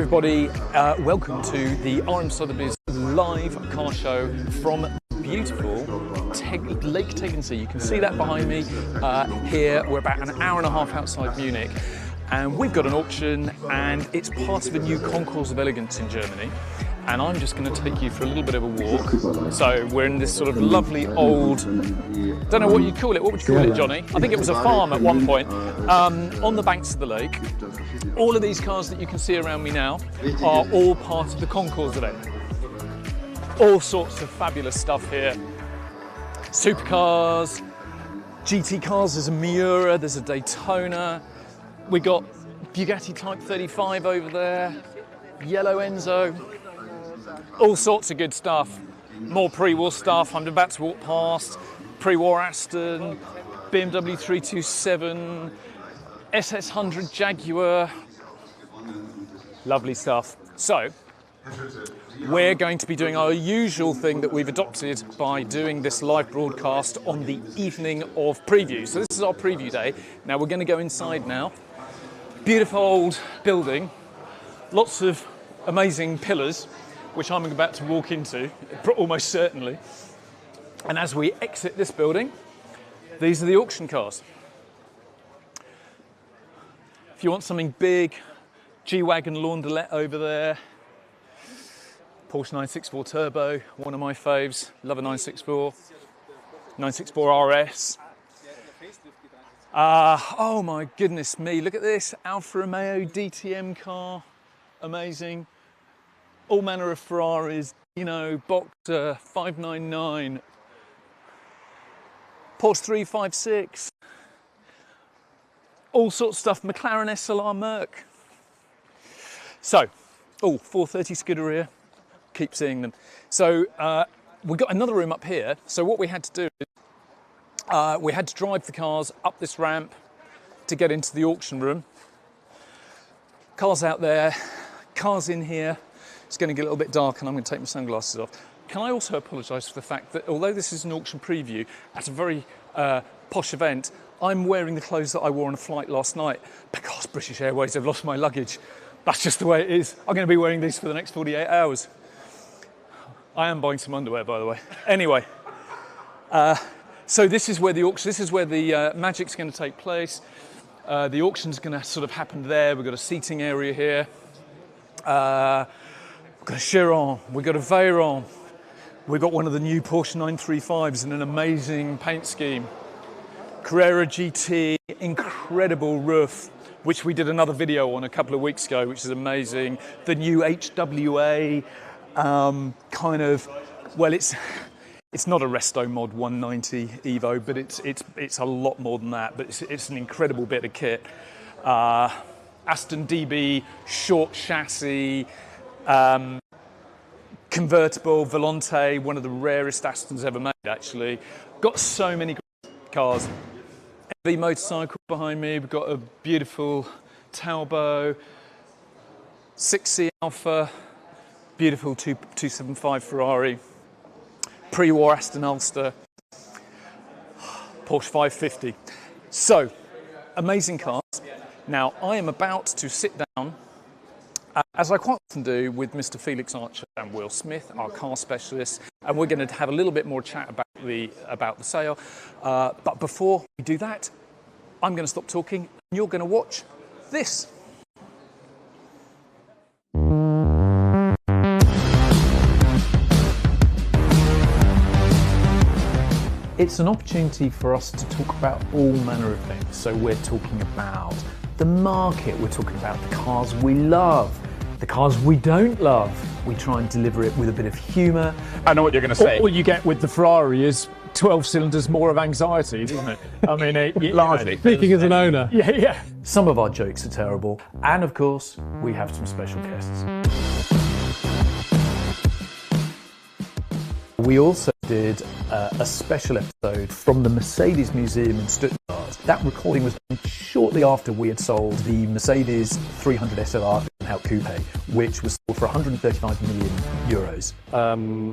everybody, welcome to the Sotheby's live car show from beautiful Lake Tegernsee. You can see that behind me here. We're about an hour and a half outside Munich, and we've got an auction, and it's part of a new Concours of Elegance in Germany. And I'm just going to take you for a little bit of a walk. So we're in this sort of lovely old, don't know what you'd call it. What would you call it, Johnny? I think it was a farm at one point, on the banks of the lake. All of these cars that you can see around me now are all part of the Concours event. All sorts of fabulous stuff here. Supercars, GT cars, there's a Miura, there's a Daytona. We got Bugatti Type 35 over there, yellow Enzo. All sorts of good stuff. More pre-war stuff. I'm about to walk past pre-war Aston, BMW 327, SS100 Jaguar. Lovely stuff. So, we're going to be doing our usual thing that we've adopted by doing this live broadcast on the evening of preview. So this is our preview day. Now we're going to go inside now. Beautiful old building. Lots of amazing pillars, which I'm about to walk into, almost certainly. And as we exit this building, these are the auction cars. If you want something big, G-Wagon Launderette over there, Porsche 964 Turbo, one of my faves, love a 964, 964 RS. Oh my goodness me, look at this, Alfa Romeo DTM car, amazing. All manner of Ferraris, you know, Boxer, 599, Porsche 356, all sorts of stuff, McLaren SLR Merc. So, 430 Scuderia, keep seeing them. So, we've got another room up here. So what we had to do is, we had to drive the cars up this ramp to get into the auction room. Cars out there, cars in here. It's going to get a little bit dark and I'm going to take my sunglasses off. Can I also apologise for the fact that although this is an auction preview at a very posh event, I'm wearing the clothes that I wore on a flight last night because British Airways have lost my luggage. That's just the way it is. I'm going to be wearing these for the next 48 hours. I am buying some underwear, by the way. Anyway, so this is where the auction, this is where the magic's going to take place. The auction's going to sort of happen there. We've got a seating area here. We've got a Chiron, we've got a Veyron, we've got one of the new Porsche 935s in an amazing paint scheme. Carrera GT, incredible RUF, which we did another video on a couple of weeks ago, which is amazing. The new HWA, kind of, well, it's not a Resto Mod 190 Evo, but it's a lot more than that, but it's an incredible bit of kit. Aston DB, short chassis, convertible, Volante, one of the rarest Astons ever made, actually. Got so many cars. MV motorcycle behind me. We've got a beautiful Talbot, 6C Alpha, beautiful 275 Ferrari, pre-war Aston Ulster, Porsche 550. So, amazing cars. Now, I am about to sit down, as I quite often do, with Mr. Felix Archer and Will Smith, our car specialists, and we're going to have a little bit more chat about the sale. But before we do that, I'm going to stop talking, and you're going to watch this. It's an opportunity for us to talk about all manner of things. So we're talking about the market, we're talking about the cars we love, the cars we don't love. We try and deliver it with a bit of humour. I know what you're going to say. All you get with the Ferrari is 12 cylinders more of anxiety, isn't it? I mean, largely. Speaking as an owner. Yeah. Some of our jokes are terrible, and of course, we have some special guests. We also did a special episode from the Mercedes Museum in Stuttgart. That recording was done shortly after we had sold the Mercedes 300 SLR Coupe, which was sold for 135 million euros.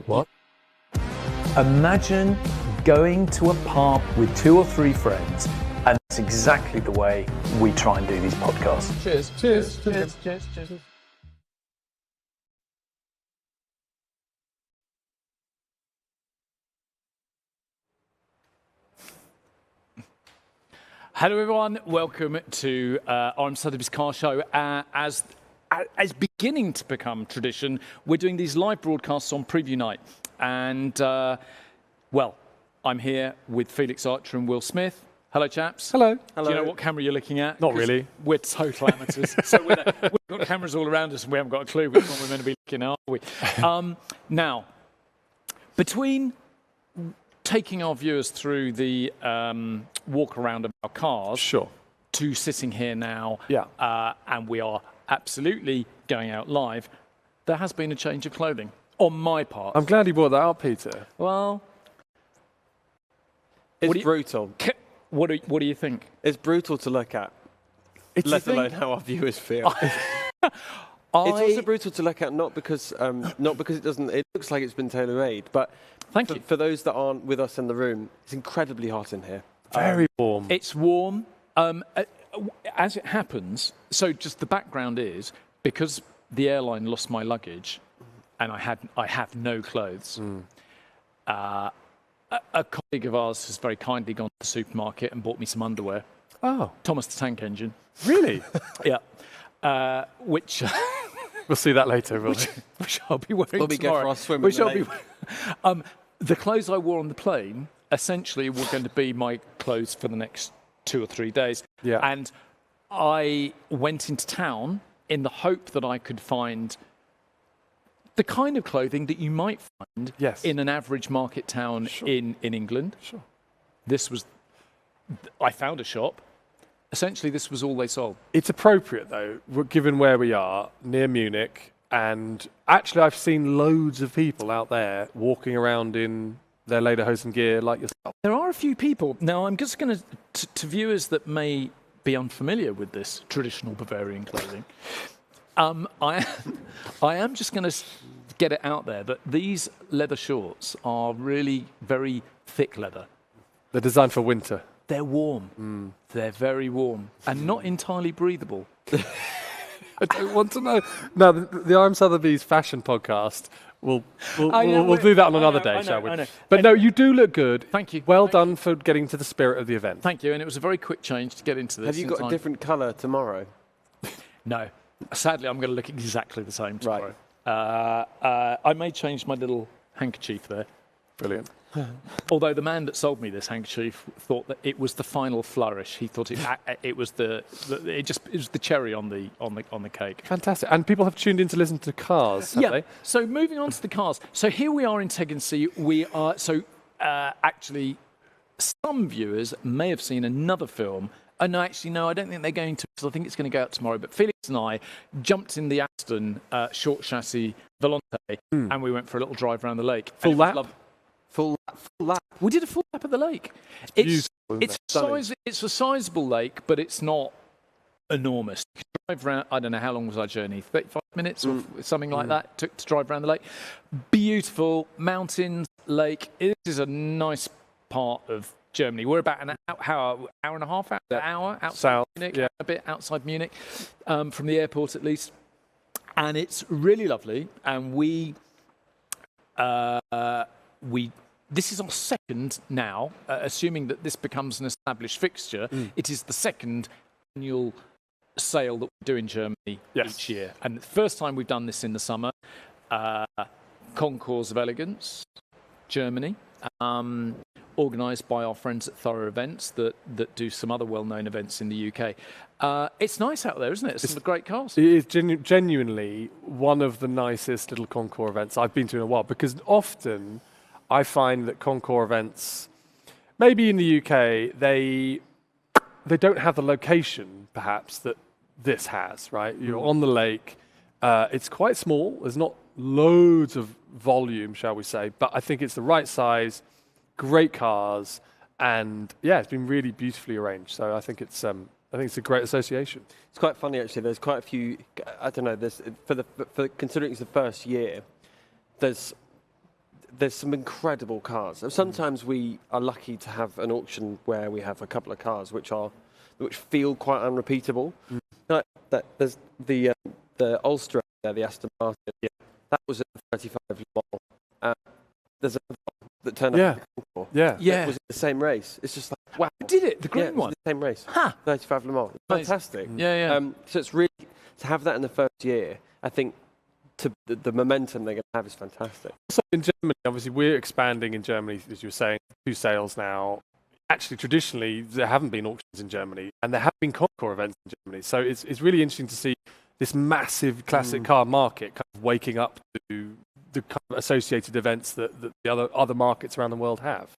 What? Imagine going to a pub with 2 or 3 friends, and that's exactly the way we try and do these podcasts. Cheers. Hello everyone, welcome to RM Sotheby's car show. As beginning to become tradition, we're doing these live broadcasts on preview night. And, well, I'm here with Felix Archer and Will Smith. Hello, chaps. Hello. Do you know what camera you're looking at? Not really. We're total amateurs. So we've got cameras all around us and we haven't got a clue which one we're meant to be looking at, are we? Now, between taking our viewers through the walk around of our cars Sure. to sitting here now, Yeah. and we are absolutely going out live, there has been a change of clothing on my part. I'm glad you brought that up, Peter. Well, It's brutal. What do you think? It's brutal to look at, let alone how our viewers feel. It's also brutal to look at, not because it doesn't. It looks like it's been tailor-made, but Thank you. For those that aren't with us in the room, it's incredibly hot in here. Very warm. It's warm. As it happens, so just the background is, because the airline lost my luggage and I have no clothes, a colleague of ours has very kindly gone to the supermarket and bought me some underwear. Oh, Thomas the Tank Engine. really? Yeah. Which... We'll see that later, will we? which I'll be wearing We'll be tomorrow. good for our swim in the lake. The clothes I wore on the plane essentially were going to be my clothes for the next 2 or 3 days. Yeah. And I went into town in the hope that I could find the kind of clothing that you might find in an average market town in England. Sure. I found a shop. Essentially, this was all they sold. It's appropriate, though, given where we are, near Munich. And actually, I've seen loads of people out there walking around in their lederhosen gear like yourself. There are a few people. Now, I'm just going to viewers that may be unfamiliar with this traditional Bavarian clothing, I am just going to get it out there that these leather shorts are really very thick leather. They're designed for winter. They're warm. They're very warm and not entirely breathable. I don't want to know. No, the I'm Sotheby's fashion podcast. We'll do that on another day, shall we? I know. But no, you do look good. Thank you. Well done for getting to the spirit of the event. Thank you. And it was a very quick change to get into this. Have you got a different colour tomorrow? No. Sadly, I'm going to look exactly the same tomorrow. Right. I may change my little handkerchief there. Brilliant. Although the man that sold me this handkerchief thought that it was the final flourish. He thought it was the cherry on the cake. Fantastic. And people have tuned in to listen to cars, have they? So moving on to the cars. So here we are in Tegernsee. We are actually some viewers may have seen another film. No, actually, no, I don't think they're going to, because I think it's going to go out tomorrow. But Felix and I jumped in the Aston short chassis Volante, and we went for a little drive around the lake. Full lap? Full lap. We did a full lap of the lake. It's a sizable lake, but it's not enormous. You can drive around, I don't know, how long was our journey? 35 minutes or something like that took to drive around the lake. Beautiful mountains, lake. It is a nice part of Germany. We're about an hour and a half, hour outside Munich, a bit outside Munich, from the airport at least. And it's really lovely. And this is our second now, assuming that this becomes an established fixture. It is the second annual sale that we do in Germany each year. And the first time we've done this in the summer, Concours of Elegance Germany, organised by our friends at Thorough Events that do some other well-known events in the UK. It's nice out there, isn't it? It's some great cars. It is genuinely one of the nicest little Concours events I've been to in a while, because often I find that Concours events, maybe in the UK, they don't have the location, perhaps, that this has, right? You're on the lake. It's quite small. There's not loads of volume, shall we say, but I think it's the right size, great cars, and yeah, it's been really beautifully arranged. So I think it's a great association. It's quite funny, actually. There's quite a few, I don't know, for considering it's the first year, there's some incredible cars. Sometimes we are lucky to have an auction where we have a couple of cars which feel quite unrepeatable. Like there's the Ulster there, the Aston Martin. Yeah. That was a 35 Le Mans. There's a that turned up. Yeah. Yeah. It was the same race. It's just like, wow. Did it? The Yeah, green it was one? the same race. Ha! 35 Le Mans. Fantastic. Yeah. So it's really, to have that in the first year, I think the momentum they're going to have is fantastic. Also in Germany, obviously, we're expanding in Germany, as you were saying, 2 sales now. Actually, traditionally, there haven't been auctions in Germany, and there have been Concours events in Germany. So it's really interesting to see this massive classic car market kind of waking up to the kind of associated events that the other markets around the world have.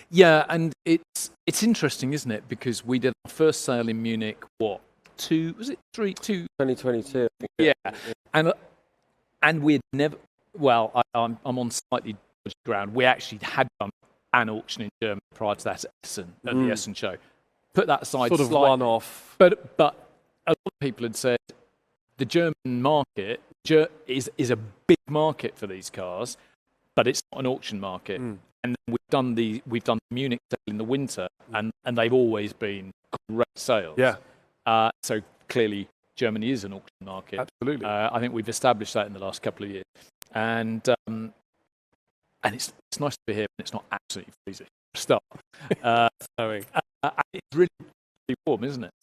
Yeah, and it's interesting, isn't it? Because we did our first sale in Munich, 2022, I think. Yeah. And we'd never, well, I'm on slightly dodgy ground. We actually had done an auction in Germany prior to that at Essen, at the Essen show. Put that aside. Sort of one-off. But a lot of people had said the German market is a big market for these cars, but it's not an auction market. And then we've done the Munich sale in the winter, and they've always been great sales. Yeah. So clearly Germany is an auction market. Absolutely. I think we've established that in the last couple of years, and it's nice to be here, and it's not absolutely freezing. Start. Knowing. It's really, really warm, isn't it?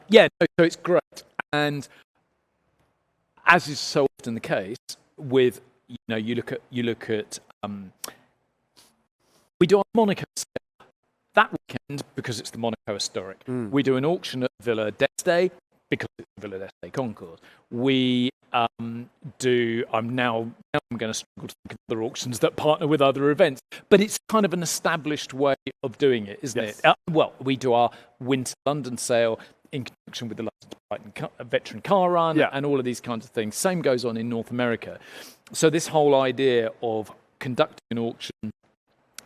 Yeah. So it's great, and as is so often the case with you look at we do our Monaco sale that weekend because it's the Monaco Historic. We do an auction at Villa d'Este because it's the Villa d'Este Concours. We do. I'm going to struggle to think of other auctions that partner with other events, but it's kind of an established way of doing it, isn't it? Well, we do our Winter London sale in conjunction with the London Veteran Car Run and all of these kinds of things. Same goes on in North America. So this whole idea of conducting an auction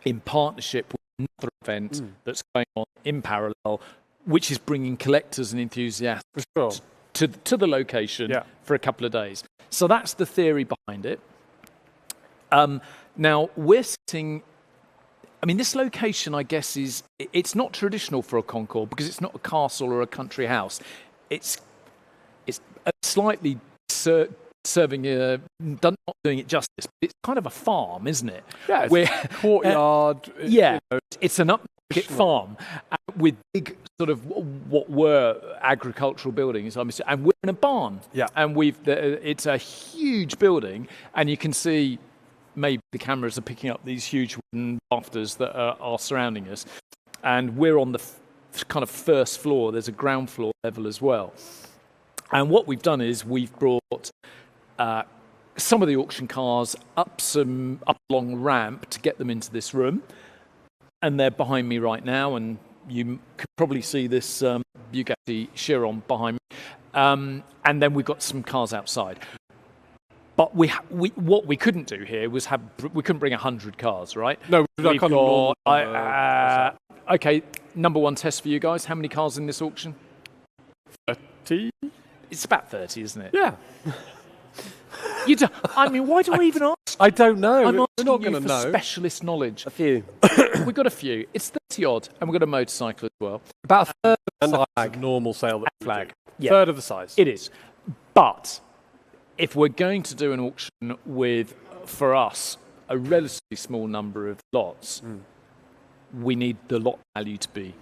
in partnership with another event that's going on in parallel, which is bringing collectors and enthusiasts to the location for a couple of days. So that's the theory behind it. Now, we're sitting... I mean, this location, I guess, it's not traditional for a concours because it's not a castle or a country house. It's slightly serving not doing it justice. But it's kind of a farm, isn't it? Yeah, it's a courtyard. It's an upmarket farm with big sort of what were agricultural buildings. And we're in a barn. Yeah, and it's a huge building, and you can see. Maybe the cameras are picking up these huge wooden rafters that are surrounding us. And we're on the kind of first floor. There's a ground floor level as well. And what we've done is we've brought some of the auction cars up a long ramp to get them into this room. And they're behind me right now. And you could probably see this Bugatti Chiron behind me. And then we've got some cars outside. But what we couldn't do here was we couldn't bring 100 cars, right? No, we've got okay, number one test for you guys. How many cars in this auction? 30. It's about 30, isn't it? Yeah. I mean, why do I even ask? I don't know. I'm We're asking not you going to for know. specialist knowledge. A few. We've got a few. It's 30 odd, and we've got a motorcycle as well. About a third of the size of normal sale. That flag. Yeah. Third of the size. It is. But if we're going to do an auction with, for us, a relatively small number of lots, we need the lot value to be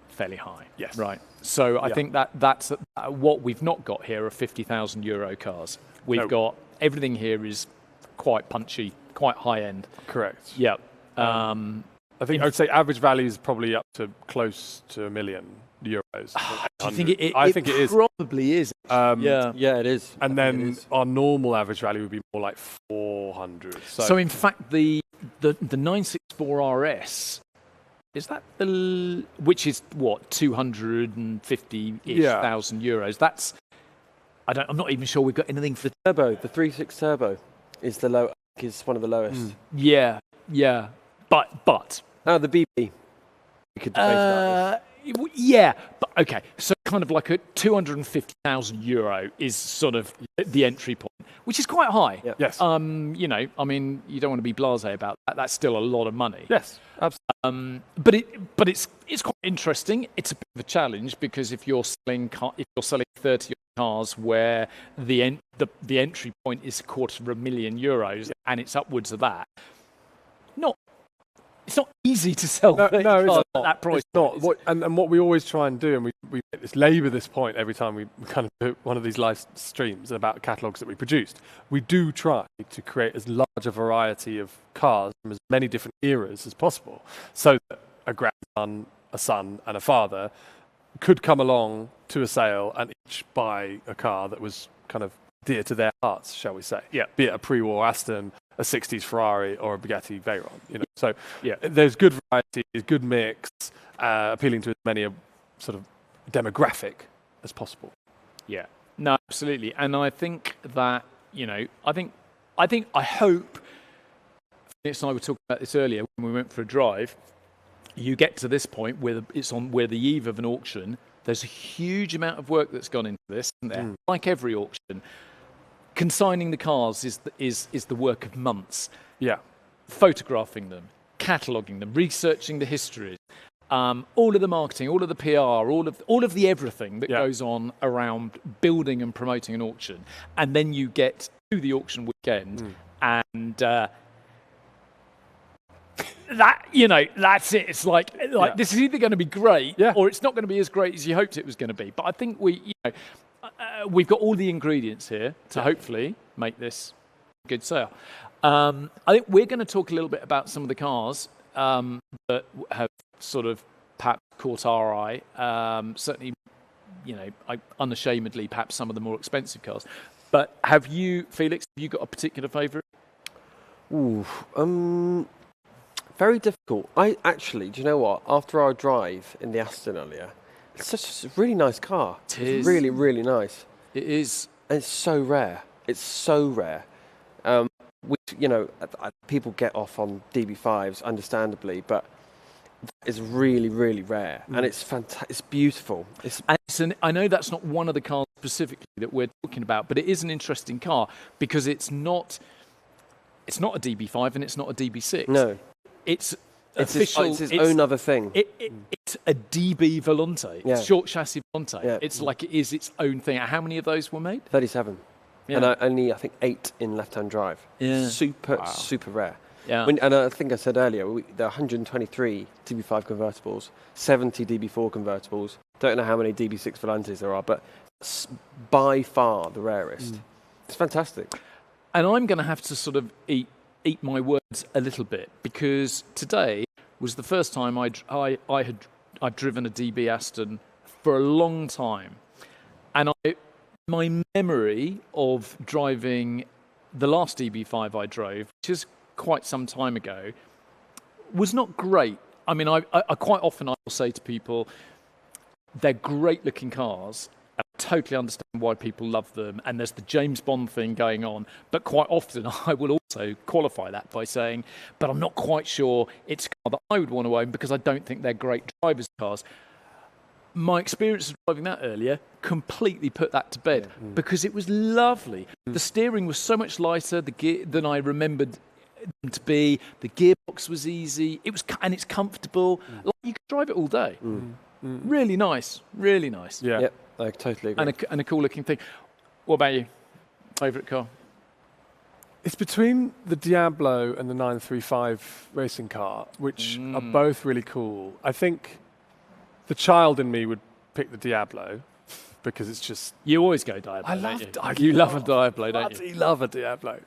fairly high. Yes. Right. So I think that's what we've not got here are €50,000 cars. We've got everything here is quite punchy, quite high end. Correct. Yeah. I think I would say average value is probably up to close to €1 million. I think it is. Probably is. Yeah, it is. And then our normal average value would be more like 400. So in fact, the 964 RS is that which is what 250-ish thousand euros. That's I'm not even sure we've got anything for the turbo. The 3.6 turbo is one of the lowest. Yeah, but the BB. We could debate that. Yeah, but okay. So kind of like a €250,000 is sort of the entry point, which is quite high. Yeah. Yes. I mean, you don't want to be blasé about that. That's still a lot of money. Yes, absolutely. But it's quite interesting. It's a bit of a challenge because if you're selling 30 cars where the entry point is €250,000 and it's upwards of that, it's not easy to sell 30 cars at that price. It's not. And what we always try and do, and we labour this point every time we kind of do one of these live streams about catalogues that we produced, we do try to create as large a variety of cars from as many different eras as possible, so that a grandson, a son and a father could come along to a sale and each buy a car that was kind of dear to their hearts, shall we say. Yeah. Be it a pre-war Aston, a 60s Ferrari or a Bugatti Veyron. So yeah, there's good variety, there's good mix, appealing to as many a sort of demographic as possible. Yeah, no, absolutely. And I think that, I hope, Phoenix and I were talking about this earlier when we went for a drive, you get to this point where we're the eve of an auction. There's a huge amount of work that's gone into this, isn't there? Like every auction, consigning the cars is the work of months. Yeah. Photographing them, cataloguing them, researching the history, all of the marketing, all of the PR, all of the everything that goes on around building and promoting an auction. And then you get to the auction weekend and that's it. It's like this is either going to be great or it's not going to be as great as you hoped it was going to be. But I think we've got all the ingredients here to hopefully make this a good sale. I think we're going to talk a little bit about some of the cars that have sort of perhaps caught our eye. Certainly, unashamedly, perhaps some of the more expensive cars. But have you, Felix, got a particular favourite? Very difficult. Do you know what? After our drive in the Aston earlier, it's such a really nice car. It's really, really nice. It is. And it's so rare. It's so rare. People get off on DB5s, understandably, but it's really, really rare. And it's fantastic. It's beautiful. I know that's not one of the cars specifically that we're talking about, but it is an interesting car because it's not a DB5 and it's not a DB6. No. It's official. It's his own other thing. It's a DB Volante. Yeah. It's short chassis Volante. Yeah. It's like it is its own thing. How many of those were made? 37. Yeah. And only, I think, 8 in left-hand drive. Yeah. Super rare. Yeah. And I think I said earlier, there are 123 DB5 convertibles, 70 DB4 convertibles. Don't know how many DB6 Volantes there are, but it's by far the rarest. It's fantastic. And I'm going to have to sort of eat my words a little bit because today was the first time I'd driven a DB Aston for a long time, and my memory of driving the last DB5 I drove, which is quite some time ago, was not great. I mean, I quite often I will say to people, they're great looking cars. I totally understand why people love them, and there's the James Bond thing going on, but quite often I will also qualify that by saying, but I'm not quite sure it's a car that I would want to own because I don't think they're great drivers' cars. My experience of driving that earlier completely put that to bed because it was lovely. The steering was so much lighter than I remembered them to be. The gearbox was easy. And it's comfortable. Like, you could drive it all day. Really nice. Really nice. Yeah. Yep, I totally agree. And a cool looking thing. What about you? Favourite car? It's between the Diablo and the 935 racing car, which are both really cool. I think the child in me would pick the Diablo because it's just... You always go Diablo, don't you? You love a Diablo, don't you? I love a Diablo.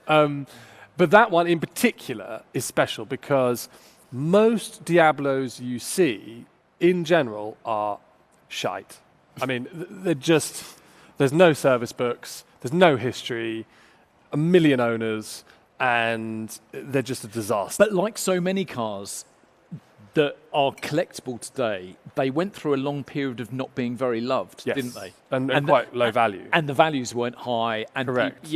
But that one in particular is special because most Diablos you see, in general, are shite. I mean, they're just... There's no service books, there's no history, a million owners, and they're just a disaster. But like so many cars that are collectible today, they went through a long period of not being very loved, didn't they? And quite low value. And the values weren't high. And correct.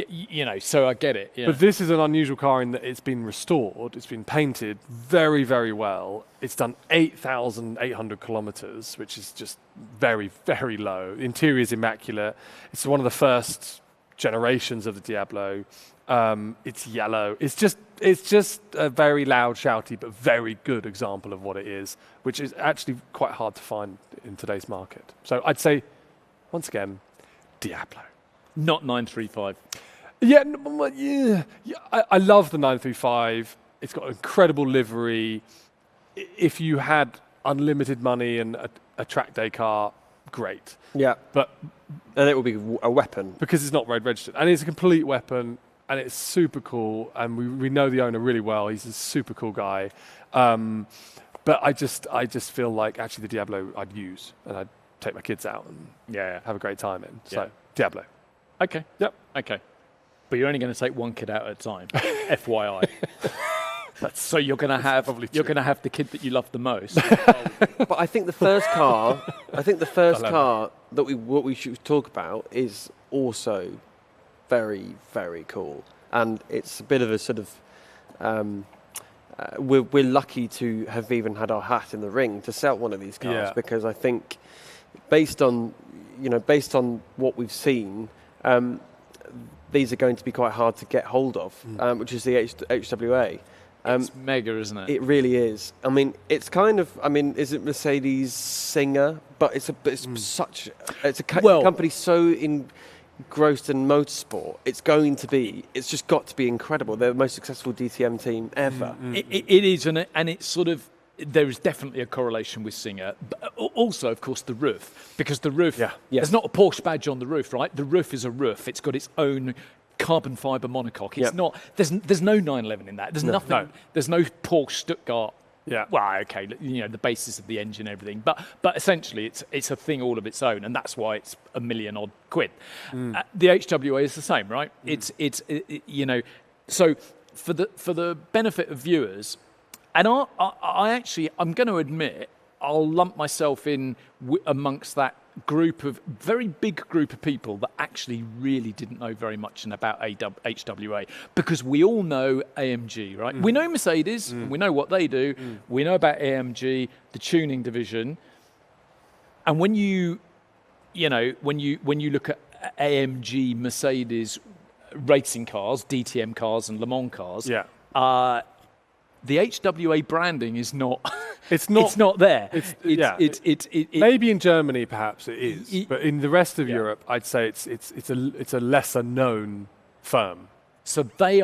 So I get it. Yeah. But this is an unusual car in that it's been restored, it's been painted very, very well. It's done 8,800 kilometers, which is just very, very low. The interior is immaculate. It's one of the first generations of the Diablo. It's yellow. It's just a very loud, shouty, but very good example of what it is, which is actually quite hard to find in today's market. So I'd say, once again, Diablo. Not 935. Yeah, I love the 935. It's got incredible livery. if you had unlimited money and a track day car, great. Yeah. But And it will be a weapon. because it's not road registered, and it's a complete weapon, and it's super cool, and we know the owner really well. He's a super cool guy. But I just feel like actually the Diablo I'd use, and I'd take my kids out and have a great time in. So Diablo. Okay. Yep. Okay. But you're only going to take one kid out at a time, FYI. So you're going to have the kid that you love the most. But I think the first car, that we should talk about is also very, very cool, and it's a bit of a sort of. We're lucky to have even had our hat in the ring to sell one of these cars, because I think, based on what we've seen, these are going to be quite hard to get hold of, which is the HWA. It's mega, isn't it? It really is. I mean, it's kind of. I mean, is it Mercedes Singer? But it's a company so engrossed in motorsport. It's just got to be incredible. They're the most successful DTM team ever. It is, and it's sort of. There is definitely a correlation with Singer, but also, of course, the roof, because the roof. There's not a Porsche badge on the roof, right? The roof is a roof. It's got its own carbon fibre monocoque. It's not. There's no 911 in that. There's nothing. No. There's no Porsche Stuttgart. Yeah. Well, okay. The basis of the engine, and everything, but essentially, it's a thing all of its own, and that's why it's £1 million odd. The HWA is the same, right? It's So for the benefit of viewers, and I'm going to admit, I'll lump myself in amongst that very big group of people that actually really didn't know very much about HWA, because we all know AMG, right? We know Mercedes, we know what they do, we know about AMG, the tuning division, and when you look at AMG, Mercedes racing cars, DTM cars, and Le Mans cars, the HWA branding is not. It's not there. Maybe in Germany, perhaps it is, but in the rest of Europe, I'd say it's a lesser known firm. So they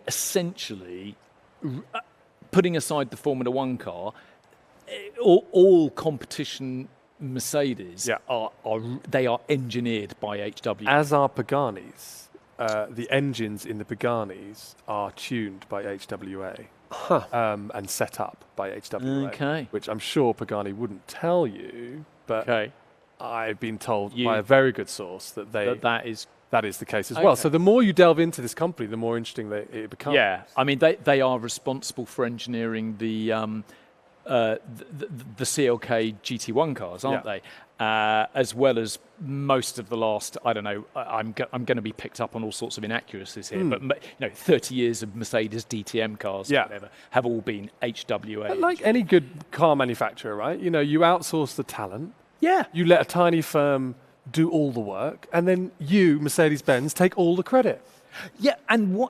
essentially, putting aside the Formula One car, all competition Mercedes are engineered by HWA. As are Pagani's. The engines in the Pagani's are tuned by HWA and set up by HWA, which I'm sure Pagani wouldn't tell you, but I've been told by a very good source that that is the case as well. So the more you delve into this company, the more interesting it becomes. Yeah, I mean they are responsible for engineering the CLK GT1 cars, aren't they? As well as most of the last, I don't know, I'm going to be picked up on all sorts of inaccuracies here, but 30 years of Mercedes DTM cars, or whatever, have all been HWA. But like any good car manufacturer, right? You outsource the talent. Yeah. You let a tiny firm do all the work, and then you, Mercedes-Benz, take all the credit. Yeah, and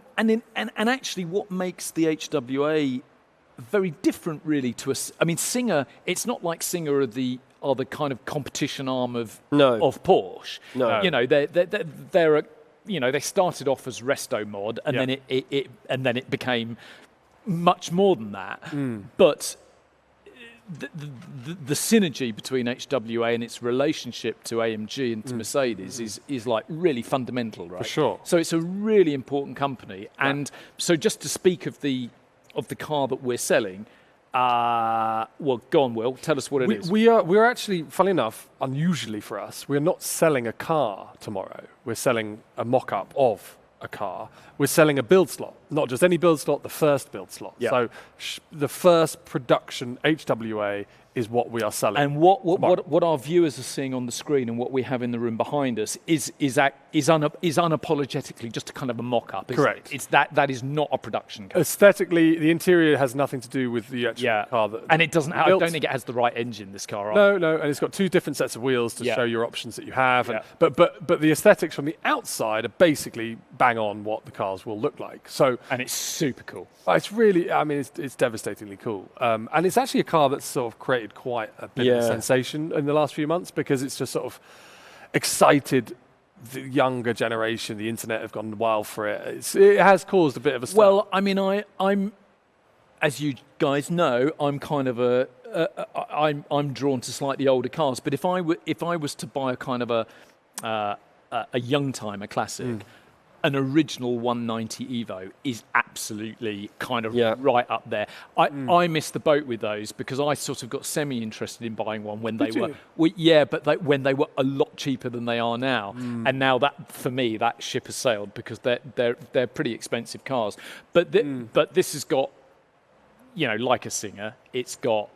actually, what makes the HWA very different, really, to us? I mean, Singer. It's not like Singer are the kind of competition arm of Porsche. No. They started off as Resto Mod, and then it became much more than that. But the synergy between HWA and its relationship to AMG and to Mercedes is like really fundamental, right? For sure. So it's a really important company, and so just to speak of the car that we're selling. Well, go on, Will. Tell us what it is. We're actually, funnily enough, unusually for us, we're not selling a car tomorrow. We're selling a mock-up of a car. We're selling a build slot, not just any build slot, the first build slot. Yeah. So the first production HWA is what we are selling. And what our viewers are seeing on the screen and what we have in the room behind us is unapologetically just a kind of a mock-up. Correct. It's that is not a production car. Aesthetically, the interior has nothing to do with the actual car. And it doesn't. I don't think it has the right engine. This car. No, and it's got two different sets of wheels to show your options that you have. And, but the aesthetics from the outside are basically bang on what the cars will look like. So and it's super cool. It's really, I mean, it's devastatingly cool. And it's actually a car that's sort of created quite a bit of a sensation in the last few months because it's just sort of excited the younger generation. The internet have gone wild for it. It has caused a bit of a stir. Well, I mean, I'm as you guys know, I'm kind of I'm drawn to slightly older cars. But if I was to buy a kind of a young timer classic, an original 190 Evo is absolutely kind of right up there. I missed the boat with those because I sort of got semi-interested in buying one when they were, when they were a lot cheaper than they are now. And now that, for me, that ship has sailed because they're pretty expensive cars. But this has got, you know, like a Singer, it's got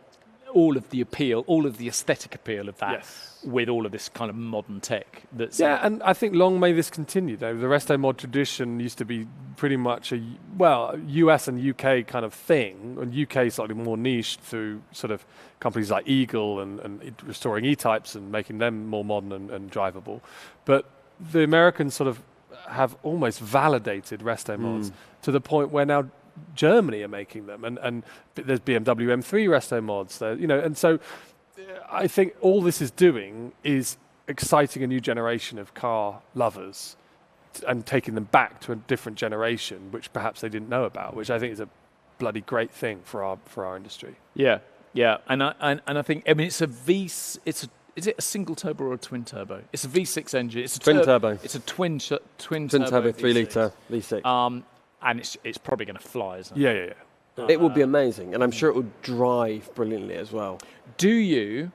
all of the appeal, all of the aesthetic appeal of that, with all of this kind of modern tech. And I think long may this continue, though. The resto mod tradition used to be pretty much a, US and UK kind of thing, and UK slightly more niche through sort of companies like Eagle and restoring E-types and making them more modern and drivable. But the Americans sort of have almost validated resto mods to the point where now Germany are making them, and there's BMW M3 resto mods there, you know, and so I think all this is doing is exciting a new generation of car lovers and taking them back to a different generation, which perhaps they didn't know about, which I think is a bloody great thing for our industry. Yeah, and I think, I mean, is it a single turbo or a twin turbo? It's a V6 engine. It's a twin turbo. It's a twin turbo 3-litre V6. And it's probably going to fly, isn't it? Yeah. It will be amazing, and I'm sure it will drive brilliantly as well. Do you,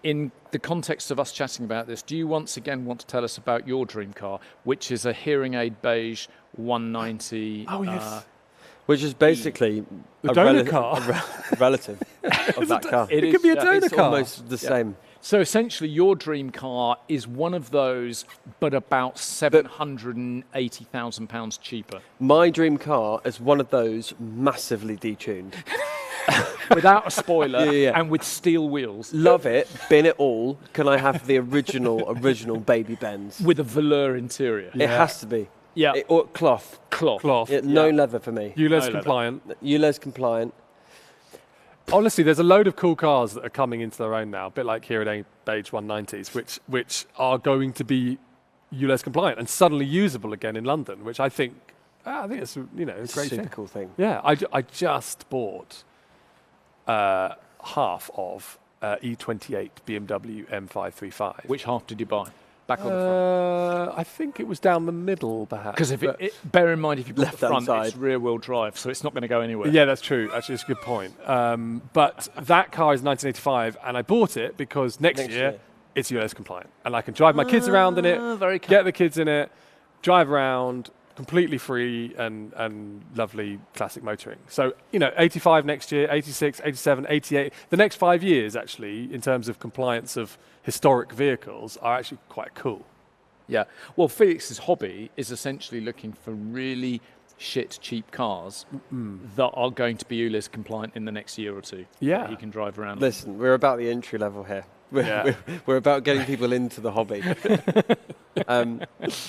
in the context of us chatting about this, do you once again want to tell us about your dream car, which is a hearing aid beige 190? Oh, yes. Which is basically a donor car. A relative of that car. It could be a donor It's car. almost the same. So essentially, your dream car is one of those, but about £780,000 cheaper. My dream car is one of those massively detuned. Without a spoiler and with steel wheels. Love it, bin it all. Can I have the original baby Benz? With a velour interior. It has to be. Yeah. Or cloth. No leather for me. ULEZ compliant. ULEZ compliant. Honestly, there's a load of cool cars that are coming into their own now, a bit like here at Beige 190s, which are going to be ULEZ compliant and suddenly usable again in London, which I think it's a great super cool thing. Yeah, I just bought half of E28 BMW M535. Which half did you buy? Back or the front? I think it was down the middle, perhaps. Because bear in mind, if you put the front, side. it's rear-wheel drive, so it's not going to go anywhere. Yeah, that's true. Actually, it's a good point. But that car is 1985, and I bought it because next year it's ULEZ compliant, and I can drive my kids around in it, get the kids in it, drive around completely free and lovely classic motoring. So, 85 next year, 86, 87, 88. The next 5 years, actually, in terms of compliance of historic vehicles, are actually quite cool. Yeah. Well, Felix's hobby is essentially looking for really shit, cheap cars that are going to be ULEZ compliant in the next year or two. Yeah. That he can drive around. Listen, we're about the entry level here. We're about getting people into the hobby.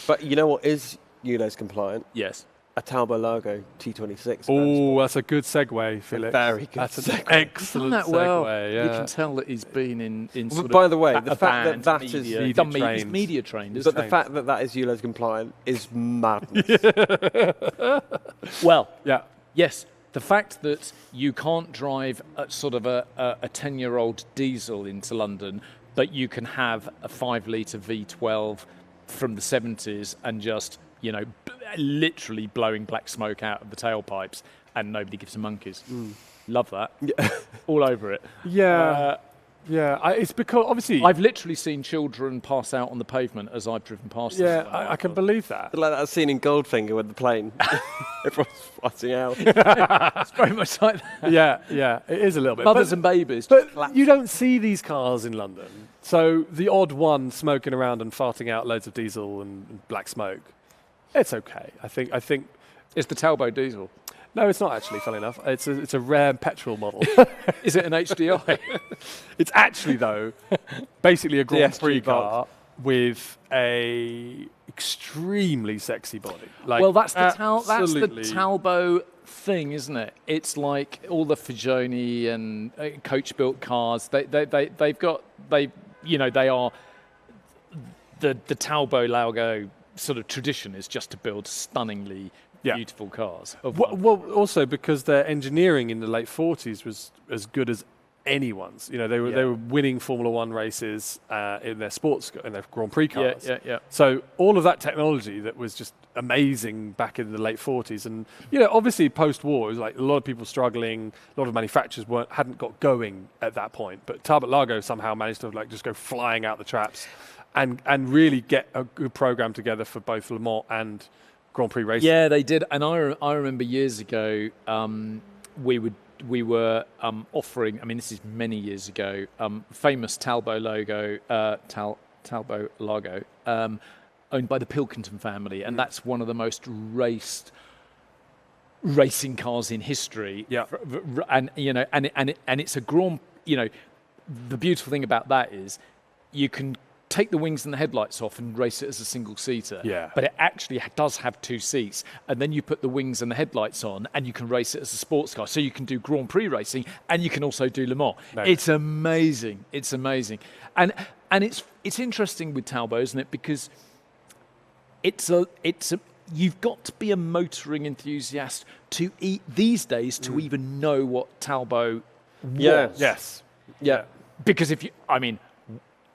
But you know what is ULEZ compliant? Yes. A Talbot-Lago T26. Oh, that's a good segue, Felix. Very good. That's an excellent segue. Well, yeah. you can tell that he's been in sort By of the way, a the fact that media, is media trained. he's media trained. But the fact that is ULEZ compliant is madness. Well, Yeah. yes, the fact that you can't drive a sort of a 10-year-old diesel into London, but you can have a 5-litre V12 from the 70s and just, literally blowing black smoke out of the tailpipes, and nobody gives a monkeys. Love that. All over it. Yeah. It's because, obviously... I've literally seen children pass out on the pavement as I've driven past them. I can believe that. Like that scene in Goldfinger with the plane. Everyone's flying out. It's very much like that. Yeah, it is a little bit. Mothers and babies. But you don't see these cars in London. So the odd one smoking around and farting out loads of diesel and black smoke, it's okay. I think It's the Talbot diesel. no, it's not actually. Funny enough, it's a rare petrol model. Is it an HDI? It's actually though basically a Grand DSG Prix box. car with a extremely sexy body. Well, that's the absolutely. Talbot thing, isn't it? It's like all the Fagioni and coach-built cars. They are the Talbot-Lago sort of tradition is just to build stunningly beautiful cars. Well, also because their engineering in the late 40s was as good as anyone's. You know, they were winning Formula One races in their Grand Prix cars. Yeah. So all of that technology that was just amazing back in the late 40s, and you know, obviously post-war, it was like a lot of people struggling, a lot of manufacturers hadn't got going at that point. But Talbot-Lago somehow managed to like just go flying out the traps, and really get a good program together for both Le Mans and Grand Prix racing. Yeah, they did. And I remember years ago, we were offering, I mean, this is many years ago, famous Talbot-Lago, Talbot-Lago, owned by the Pilkington family, and that's one of the most raced racing cars in history. Yeah, and you know, and it's a Grand. You know, the beautiful thing about that is you can take the wings and the headlights off and race it as a single seater. Yeah. But it actually does have 2 seats, and then you put the wings and the headlights on, and you can race it as a sports car. So you can do Grand Prix racing, and you can also do Le Mans. No. It's amazing. It's amazing, and it's interesting with Talbot, isn't it? Because you've got to be a motoring enthusiast these days to even know what Talbot was. Yes. Yeah. Because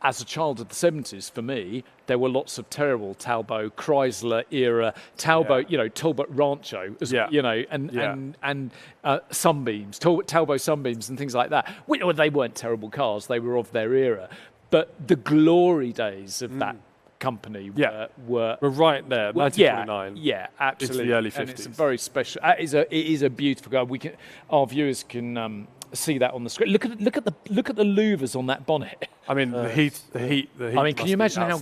as a child of the 70s, for me, there were lots of terrible Talbot, Chrysler era, Talbot, you know, Talbot Rancho, you know, and Sunbeams, Talbot Sunbeams and things like that. Well, they weren't terrible cars, they were of their era. But the glory days of that company were right there, 1929. Yeah, absolutely. Into the early 50s. And it's a very special. It is a beautiful car. Our viewers can see that on the screen. Look at the louvers on that bonnet. I mean, the heat. I mean, can you imagine how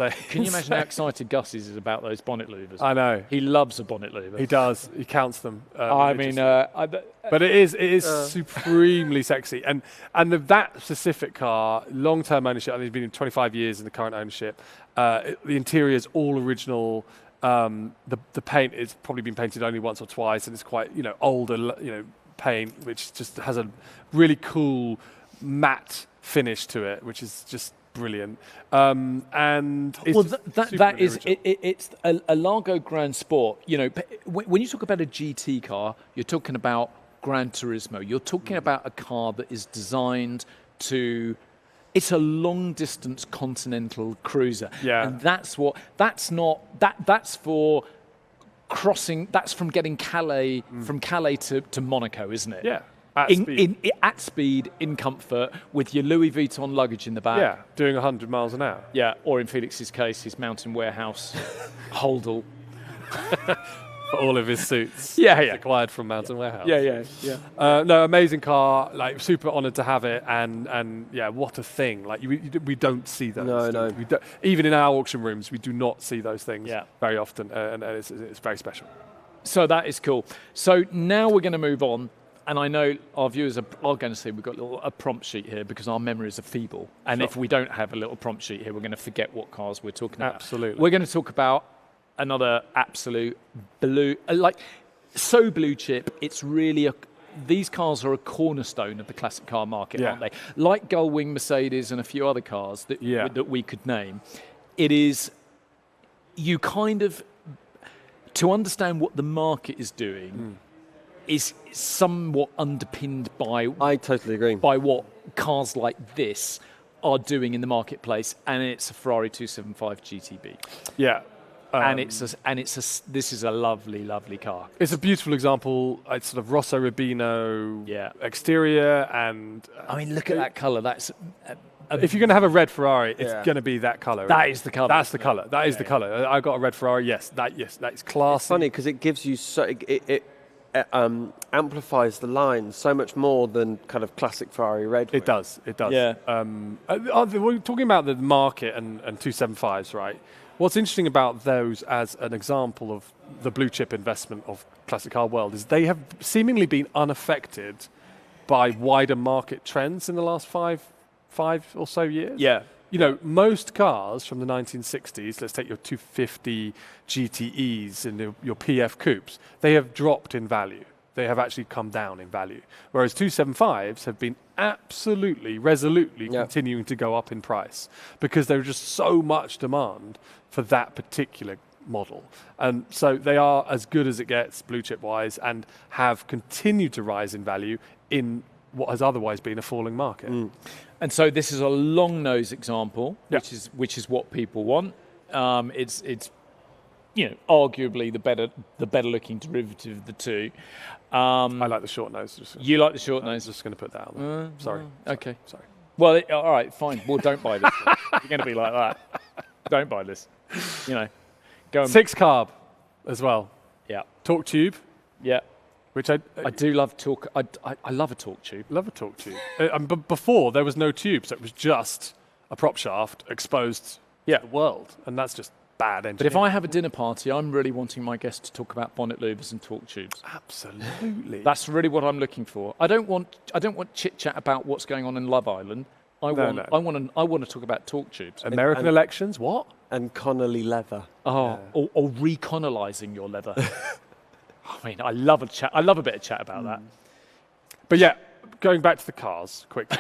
excited Gus is about those bonnet louvers? I know. He loves a bonnet louver. He does. He counts them. But it is supremely sexy, and that specific car, long-term ownership. I think it's been 25 years in the current ownership. The interior is all original. The paint is probably been painted only once or twice, and it's quite older paint, which just has a really cool matte finish to it, which is just brilliant. And it's it's a Lago Grand Sport. You know, when you talk about a GT car, you're talking about Gran Turismo. You're talking about a car that is designed to. It's a long-distance continental cruiser, and that's for crossing. That's from getting from Calais to Monaco, isn't it? Yeah, at speed, in comfort, with your Louis Vuitton luggage in the back. Yeah, doing 100 miles an hour. Yeah, or in Felix's case, his Mountain Warehouse holdall. For all of his suits. Acquired from Mountain Warehouse. Yeah. No, amazing car. Like, super honoured to have it, and what a thing. Like, we don't see those. No. We don't, even in our auction rooms, we do not see those things very often, and it's very special. So that is cool. So now we're going to move on, and I know our viewers are going to see we've got a prompt sheet here because our memories are feeble, and if we don't have a little prompt sheet here, we're going to forget what cars we're talking about. Absolutely. We're going to talk about another absolute blue chip. It's really these cars are a cornerstone of the classic car market, aren't they? Like Gullwing, Mercedes, and a few other cars that we could name. It is you kind of to understand what the market is doing is somewhat underpinned by. I totally agree. By what cars like this are doing in the marketplace, and it's a Ferrari 275 GTB. Yeah. This is a lovely, lovely car. It's a beautiful example. It's sort of Rosso Rubino exterior, and I mean, look at that colour. That's if you're going to have a red Ferrari, it's going to be that colour. That is the colour. That's the colour. That is the colour. I got a red Ferrari. Yes, that is classy. It's funny because it gives you it amplifies the lines so much more than kind of classic Ferrari red. It does. Yeah. We're talking about the market and 275s, right? What's interesting about those as an example of the blue chip investment of classic car world is they have seemingly been unaffected by wider market trends in the last five or so years. Yeah. You know, most cars from the 1960s, let's take your 250 GTEs and your PF coupes, they have dropped in value. They have actually come down in value. Whereas 275s have been absolutely, resolutely continuing to go up in price because there's just so much demand for that particular model. And so they are as good as it gets blue chip wise and have continued to rise in value in what has otherwise been a falling market. And so this is a long nose example, Yeah. which is what people want. It's arguably the better looking derivative of the two. I like the short nose. You like the short I'm nose? just going to put that on there. Sorry. Okay. Sorry. Well, all right, fine. Well, don't buy this. You're going to be like that. Don't buy this. Go and 6 carb as well. Yeah. Torque tube, Yeah. which I do love torque. I love a torque tube. love a torque tube. But before, there was no tube, so it was just a prop shaft exposed to the world. And that's just bad engineering. But if I have a dinner party, I'm really wanting my guests to talk about bonnet louvers and torque tubes. Absolutely. That's really what I'm looking for. I don't want chit chat about what's going on in Love Island. I want to talk about torque tubes. American elections, what? And Connolly leather. Or reconolizing your leather. I mean, I love a chat. I love a bit of chat about that. But yeah, going back to the cars quickly.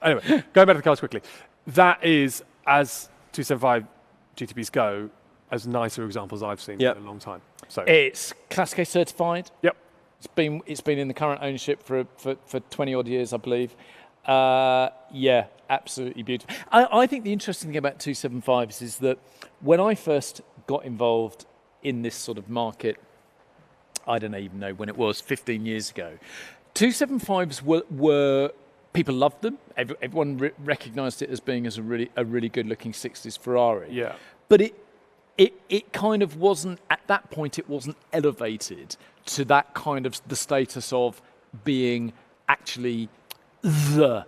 Anyway, going back to the cars quickly. That is, as 275 GTBs go, as nicer examples I've seen in a long time. So It's Class K certified. Yep. It's been in the current ownership for 20 odd years, I believe. Yeah, absolutely beautiful. I think the interesting thing about 275s is that when I first got involved in this sort of market, I don't even know when it was, 15 years ago, 275s were people loved them. Everyone recognised it as being a really good looking 60s Ferrari. Yeah. But it kind of wasn't, at that point, it wasn't elevated to that kind of the status of being actually the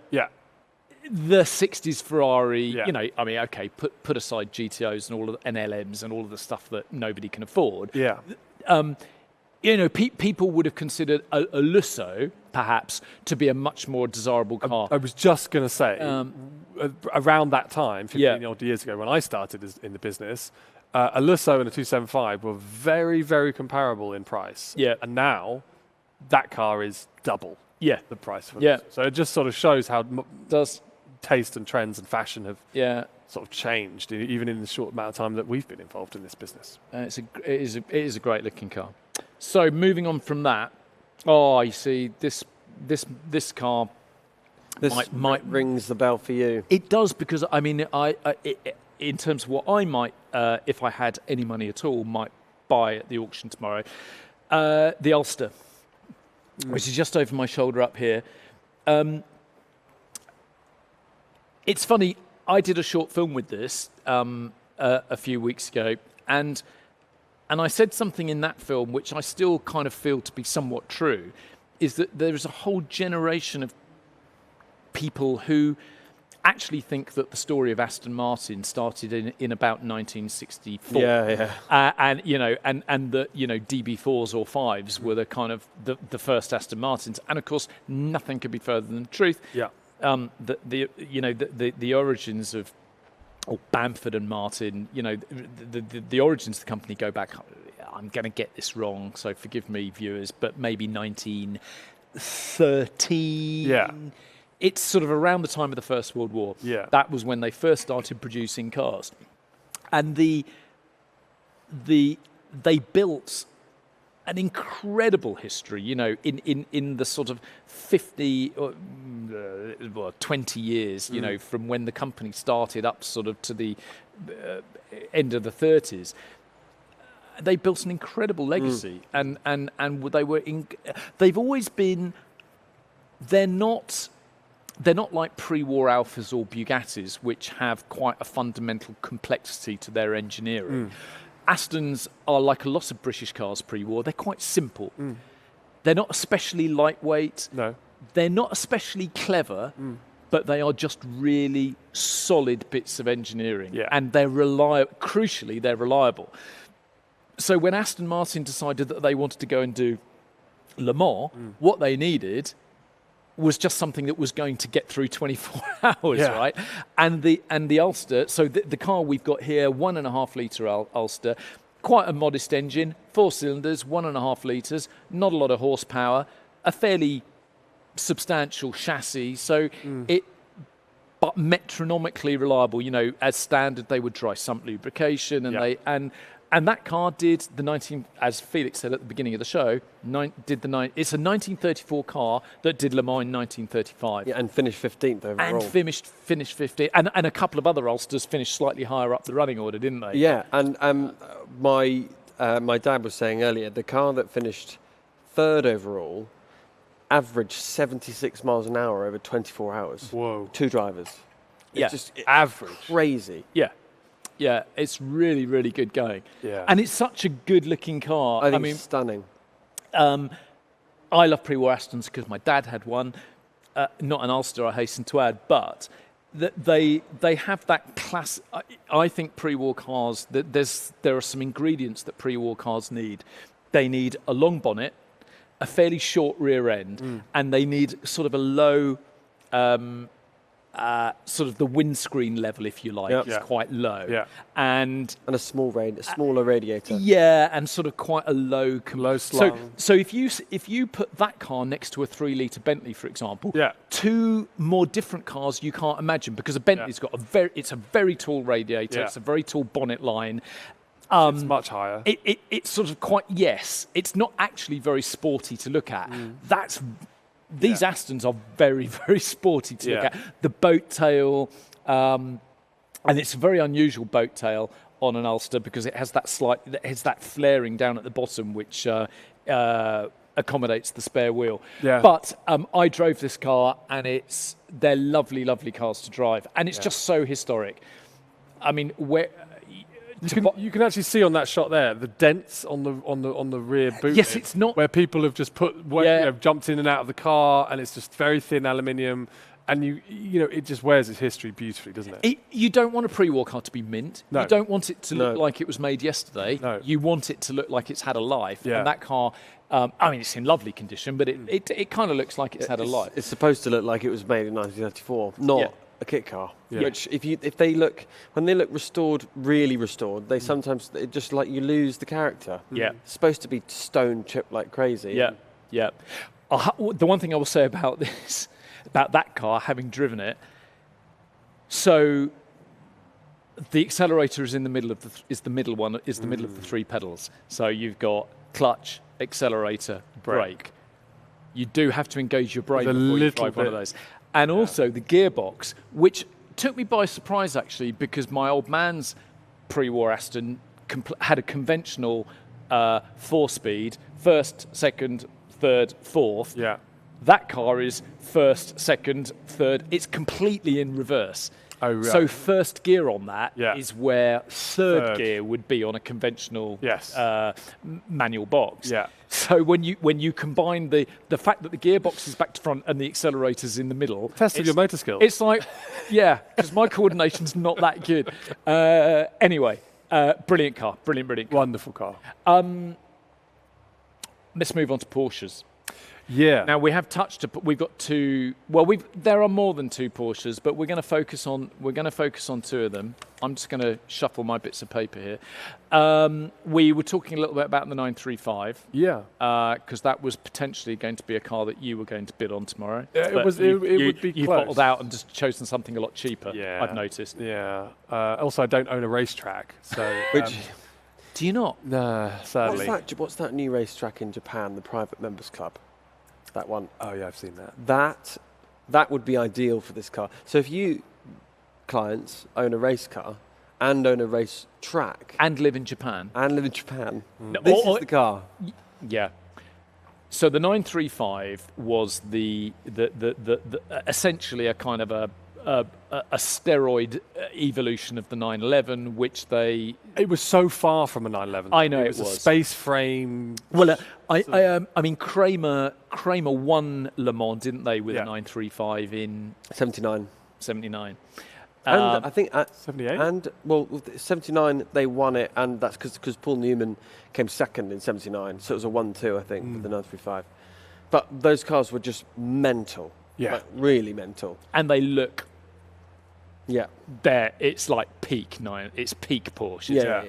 60s Ferrari. Yeah. I mean, okay, put aside GTOs and all of and LMs and all of the stuff that nobody can afford. Yeah. People would have considered a Lusso perhaps to be a much more desirable car. I was just going to say, around that time, 15 odd years ago, when I started in the business, a Lusso and a 275 were very, very comparable in price. Yeah. And now that car is double the price of a Yeah. Lusso. So it just sort of shows how Does taste and trends and fashion have yeah. sort of changed, even in the short amount of time that we've been involved in this business. It is a great looking car. So moving on from that, you see this car. This might rings the bell for you. It does, because I mean, in terms of what I might, if I had any money at all, might buy at the auction tomorrow, the Ulster, which is just over my shoulder up here. It's funny. I did a short film with this a few weeks ago, and I said something in that film which I still kind of feel to be somewhat true, is that there is a whole generation of people who actually think that the story of Aston Martin started in about 1964. Yeah. And that DB4s or 5s were the kind of the first Aston Martins, and of course nothing could be further than the truth. Yeah. The origins of Bamford and Martin, the origins of the company go back, I'm going to get this wrong, so forgive me, viewers, but maybe 1913. Yeah. It's sort of around the time of the First World War. Yeah. That was when they first started producing cars. And they built an incredible history, in the sort of 20 years, from when the company started up sort of to the end of the 30s. They built an incredible legacy, and they've always been. They're not like pre-war Alphas or Bugattis, which have quite a fundamental complexity to their engineering. Astons are like a lot of British cars pre-war. They're quite simple. They're not especially lightweight. No. They're not especially clever, but they are just really solid bits of engineering. Yeah. And they're reliable. Crucially, they're reliable. So when Aston Martin decided that they wanted to go and do Le Mans, what they needed was just something that was going to get through 24 hours, right? And the Ulster, so the car we've got here, 1.5 litre Ulster, quite a modest engine, 4 cylinders, 1.5 litres, not a lot of horsepower, a fairly substantial chassis. So but metronomically reliable. You know, as standard, they would dry sump lubrication, and and that car did as Felix said at the beginning of the show, it's a 1934 car that did Le Mans in 1935. Yeah, and finished 15th overall. And finished 15th, and a couple of other Ulsters finished slightly higher up the running order, didn't they? Yeah, and my dad was saying earlier, the car that finished 3rd overall averaged 76 miles an hour over 24 hours. Whoa. 2 drivers. It's just average. Crazy. Yeah. Yeah, it's really, really good going. Yeah. And it's such a good-looking car. I mean, it's stunning. I love pre-war Astons because my dad had one. Not an Ulster, I hasten to add, but they have that class. I think pre-war cars, there are some ingredients that pre-war cars need. They need a long bonnet, a fairly short rear end, and they need sort of a low... sort of the windscreen level, if you like, is quite low, and a smaller radiator. Yeah, and sort of quite a low slung. So if you put that car next to a 3-litre Bentley, for example, 2 more different cars you can't imagine, because a Bentley's got it's a very tall radiator, it's a very tall bonnet line. It's much higher. It's sort of quite it's not actually very sporty to look at. These Astons are very, very sporty to look at. The boat tail, and it's a very unusual boat tail on an Ulster because it has that flaring down at the bottom, which accommodates the spare wheel. Yeah. But I drove this car, and they're lovely, lovely cars to drive, and it's just so historic. I mean, you can actually see on that shot there the dents on the rear boot. Yes, it's not where people have just jumped in and out of the car, and it's just very thin aluminium, and you know it just wears its history beautifully, doesn't it? You don't want a pre-war car to be mint. No. You don't want it to look like it was made yesterday. No. You want it to look like it's had a life. Yeah. And that car, I mean, it's in lovely condition, but it kind of looks like it's had a life. It's supposed to look like it was made in 1934, not a kit car. Yeah. Which, when they look restored, really restored, they sometimes just like you lose the character. Yeah. It's supposed to be stone chipped like crazy. Yeah, yeah. The one thing I will say about that car, having driven it, so the accelerator is in the middle of the middle of the 3 pedals. So you've got clutch, accelerator, brake. You do have to engage your brain before you drive one of those. And also the gearbox, which took me by surprise actually, because my old man's pre-war Aston had a conventional 4-speed, 1st, 2nd, 3rd, 4th. Yeah. That car is 1st, 2nd, 3rd. It's completely in reverse. Oh, right. So 1st gear on that is where 3rd gear would be on a conventional manual box. Yeah. So when you combine the fact that the gearbox is back to front and the accelerator's in the middle, tested your motor skills. It's like, because my coordination's not that good. Anyway, brilliant car, brilliant car. Wonderful car. Let's move on to Porsches. Yeah. Now we have we've got 2. Well, there are more than 2 Porsches, but we're going to focus on 2 of them. I'm just going to shuffle my bits of paper here. We were talking a little bit about the 935. Yeah. Because that was potentially going to be a car that you were going to bid on tomorrow. Yeah, it would be you close. bottled out and just chosen something a lot cheaper. Yeah. I've noticed. Yeah. Also, I don't own a racetrack, so. Do you not? No, sadly. What's that new racetrack in Japan? The private members club. That one. Oh yeah, I've seen that. That would be ideal for this car. So if you clients own a race car and own a race track and live in Japan, this is the car. Yeah. So the 935 was the essentially a kind of a steroid evolution of the 911, which it was so far from a 911. I know it was a space frame. Well, I mean Kramer won Le Mans, didn't they, with a 935 in 79. And I think 78. And 79 they won it, and that's because Paul Newman came second in 79, so it was a 1-2 I think with the 935. But those cars were just mental. Yeah, like, really mental. And they look. Yeah. It's like peak Porsche. Yeah.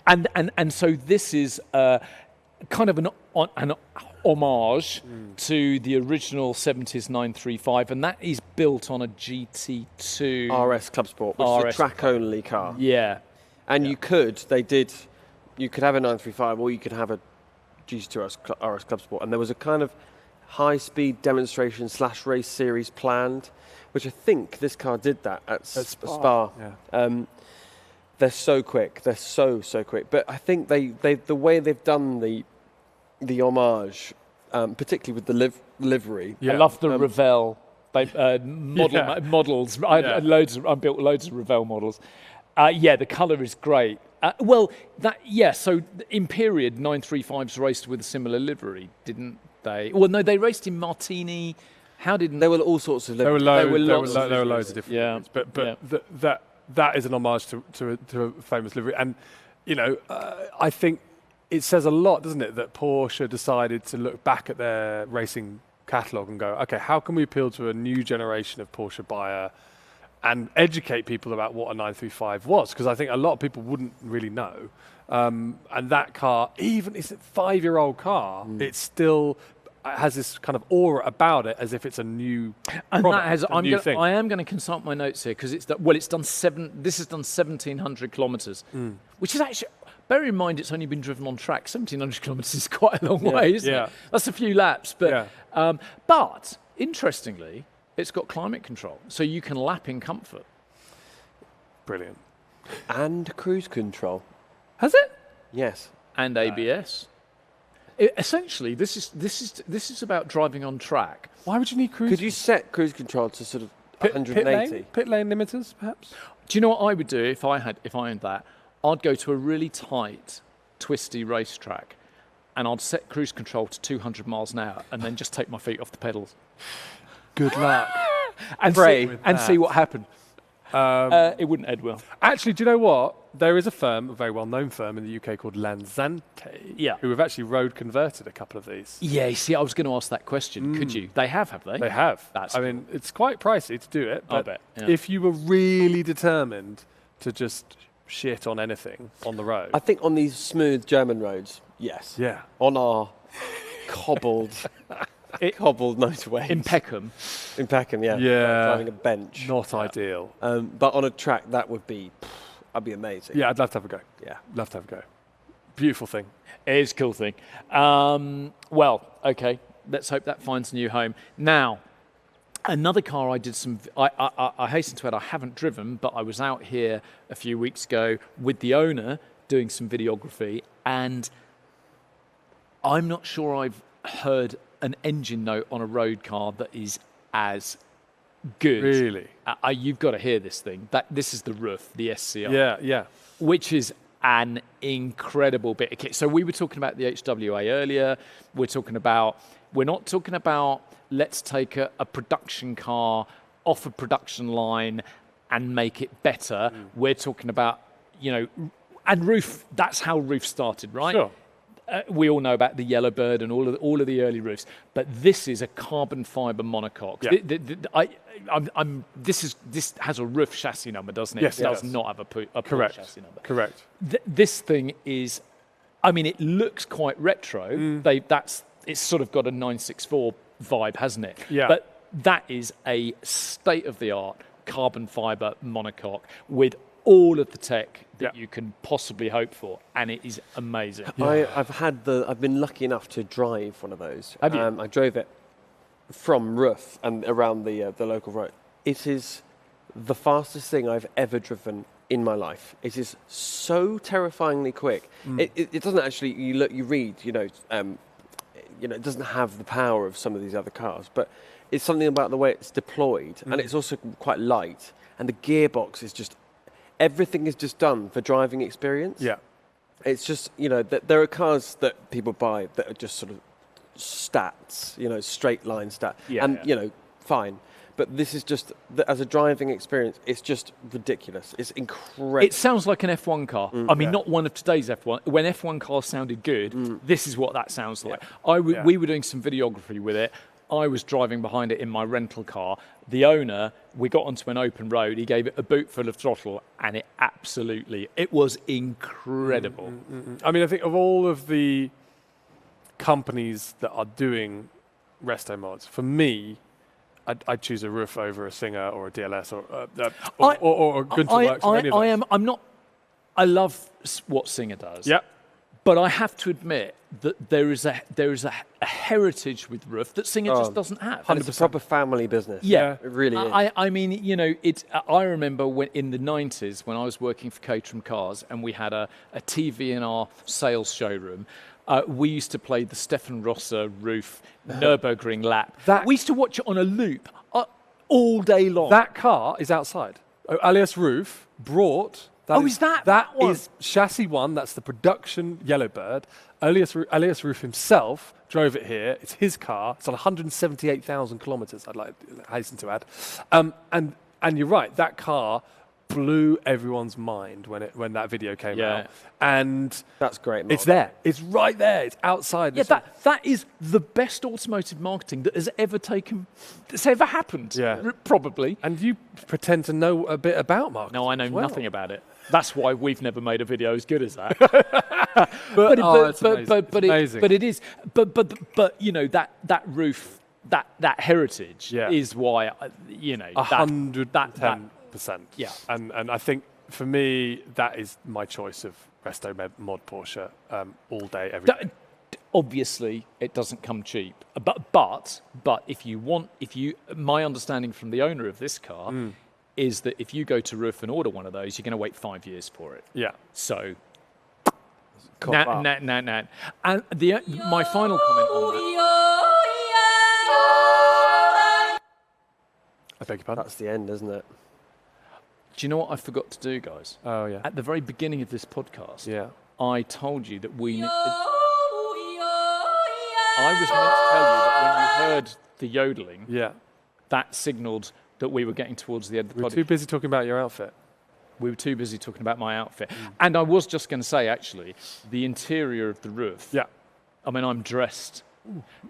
And so this is kind of on an homage to the original 70s 935, and that is built on a GT2 RS Club Sport, which is a track-only car. Yeah. And you could have a 935 or you could have a GT2 RS Club Sport. And there was a kind of high-speed demonstration / race series planned, which I think this car did that at Spa. Yeah. They're so quick. They're so quick. But I think the way they've done the homage, particularly with the livery. I love the Revell models. I built loads of Revell models. The colour is great. So in period, 935s raced with a similar livery, didn't they? Well, no, they raced in Martini. How didn't there were all sorts of There liveries. were loads of different liveries. But that is an homage to a famous livery. And, I think it says a lot, doesn't it, that Porsche decided to look back at their racing catalogue and go, okay, how can we appeal to a new generation of Porsche buyer and educate people about what a 935 was? Because I think a lot of people wouldn't really know. And that car, even it's a 5-year-old car, it still has this kind of aura about it as if it's a new product, thing. I am going to consult my notes here because this has done 1,700 kilometres, which is actually, bear in mind it's only been driven on track. 1,700 kilometres is quite a long way, isn't it? That's a few laps. But interestingly, it's got climate control, so you can lap in comfort. Brilliant. And cruise control. Has it? Yes. And ABS. Essentially, this is about driving on track. Why would you need cruise? Could you set cruise control to sort of 180? Pit lane limiters, perhaps? Do you know what I would do if I owned that? I'd go to a really tight, twisty racetrack, and I'd set cruise control to 200 miles an hour, and then just take my feet off the pedals. Good luck. And see what happened. It wouldn't end well. Actually, do you know what? There is a very well-known firm in the UK called Lanzante, who have actually road converted a couple of these. Yeah, you see, I was going to ask that question. Could you? They have they? They have. I mean, it's quite pricey to do it, but if you were really determined to just shit on anything on the road. I think on these smooth German roads, yes. Yeah. On our cobbled motorways. In Peckham, yeah. Driving a bench. Not ideal. But on a track, that would be... That'd be amazing. Yeah, I'd love to have a go. Yeah. Love to have a go. Beautiful thing. It is a cool thing. Okay. Let's hope that finds a new home. Now, another car I did some... I hasten to add, I haven't driven, but I was out here a few weeks ago with the owner doing some videography, and I'm not sure I've heard an engine note on a road car that is as good. Really? You've got to hear this thing. This is the RUF, the SCR. Yeah. Which is an incredible bit of kit. So we were talking about the HWA earlier. We're not talking about let's take a production car off a production line and make it better. We're talking about, and RUF, that's how RUF started, right? Sure. We all know about the Yellowbird and all of the early roofs, but this is a carbon fibre monocoque. Yeah. This has a RUF chassis number, doesn't it? Yes, it does not have a Porsche chassis number. Correct. This thing is, it looks quite retro. It's sort of got a 964 vibe, hasn't it? Yeah. But that is a state-of-the-art carbon fibre monocoque with all of the tech that you can possibly hope for, and it is amazing. Yeah. I've been lucky enough to drive one of those. Have you? I drove it from RUF and around the local road. It is the fastest thing I've ever driven in my life. It is so terrifyingly quick. It doesn't actually. You read. It doesn't have the power of some of these other cars, but it's something about the way it's deployed, and it's also quite light. And the gearbox is just. Everything is just done for driving experience. Yeah. It's just, there are cars that people buy that are just sort of stats, straight line stat. Yeah, and, fine. But this is just, as a driving experience, it's just ridiculous. It's incredible. It sounds like an F1 car. Not one of today's F1. When F1 cars sounded good, this is what that sounds like. We were doing some videography with it. I was driving behind it in my rental car. The owner, we got onto an open road. He gave it a boot full of throttle, and it was incredible. I think of all of the companies that are doing resto mods. For me, I'd choose a RUF over a Singer or a DLS or a Gunter Works or any of those. I love what Singer does. Yeah. But I have to admit that there is a heritage with RUF that Singer just doesn't have. And it's a proper family business. Yeah, it really is. I mean, you know, I remember when in the 90s when I was working for Caterham Cars and we had a TV in our sales showroom. We used to play the Stefan Rosser RUF Nürburgring lap. We used to watch it on a loop all day long. That car is outside. Alias RUF brought. That is chassis 1. That's the production Yellowbird. Alias RUF himself drove it here. It's his car. It's on 178,000 kilometres. I'd like to hasten to add. And you're right. That car blew everyone's mind when that video came out. And that's great. It's there. It's right there. It's outside. Yeah, that is the best automotive marketing that's ever happened. Yeah, probably. And you pretend to know a bit about marketing. No, I know nothing about it. That's why we've never made a video as good as that. But it is. But you know that RUF, that heritage is why 110%. Yeah. And I think for me that is my choice of resto mod Porsche all day every day. Obviously, it doesn't come cheap. But my understanding from the owner of this car is that if you go to RUF and order one of those, you're going to wait 5 years for it. Yeah. So, nah. And my final comment on that. I beg your pardon? That's the end, isn't it? Do you know what I forgot to do, guys? Oh, yeah. At the very beginning of this podcast, I told you that I was meant to tell you that when you heard the yodeling, that signalled that we were getting towards the end of the podcast. We were too busy talking about your outfit. We were too busy talking about my outfit. And I was just going to say, actually, the interior of the RUF. Yeah. I mean, I'm dressed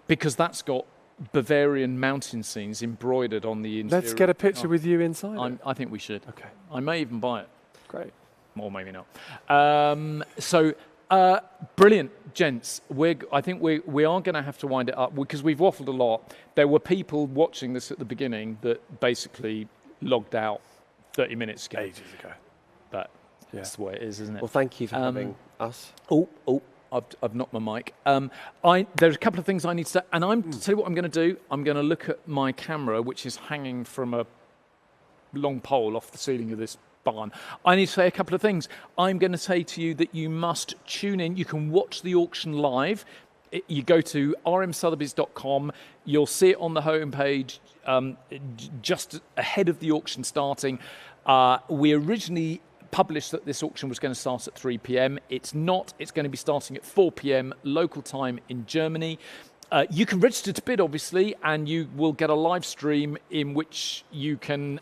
because that's got Bavarian mountain scenes embroidered on the interior. Let's get a picture with you inside. I think we should. Okay. I may even buy it. Great. Or maybe not. Brilliant, gents. I think we are going to have to wind it up because we've waffled a lot. There were people watching this at the beginning that basically logged out 30 minutes ago. Ages ago. But that's the way it is, isn't it? Well, thank you for having us. I've knocked my mic. There's a couple of things I need to say, and to tell you what I'm going to do. I'm going to look at my camera, which is hanging from a long pole off the ceiling of this barn. I need to say a couple of things. I'm going to say to you that you must tune in. You can watch the auction live. You go to rmsotheby's.com. You'll see it on the homepage just ahead of the auction starting. We originally published that this auction was going to start at 3 p.m. It's not. It's going to be starting at 4 p.m. local time in Germany. You can register to bid, obviously, and you will get a live stream in which you can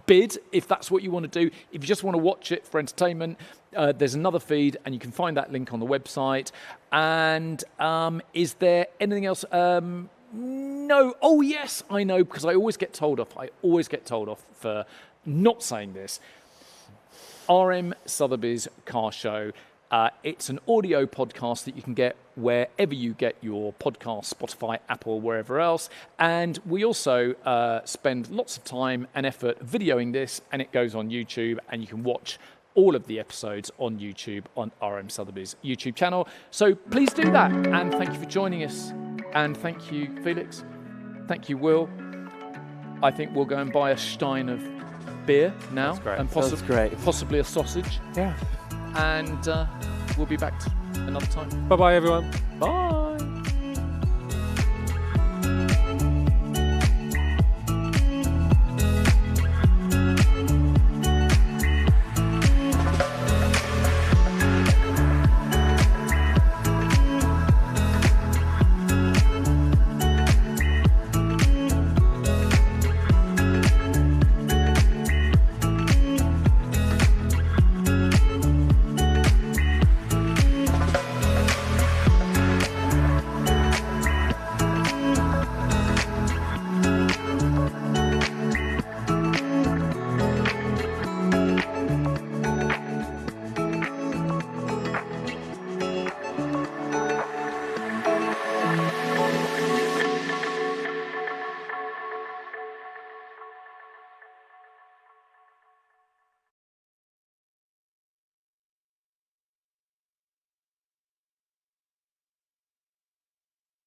bid if that's what you want to do. If you just want to watch it for entertainment, there's another feed, and you can find that link on the website. And is there anything else? No. Oh, yes, I know, because I always get told off. I always get told off for not saying this. RM Sotheby's Car Show. It's an audio podcast that you can get wherever you get your podcast, Spotify, Apple, wherever else. And we also spend lots of time and effort videoing this, and it goes on YouTube, and you can watch all of the episodes on YouTube on RM Sotheby's YouTube channel. So please do that, and thank you for joining us. And thank you, Felix. Thank you, Will. I think we'll go and buy a stein of beer now. That's great. And possibly a sausage. Yeah. And we'll be back another time. Bye-bye, everyone. Bye.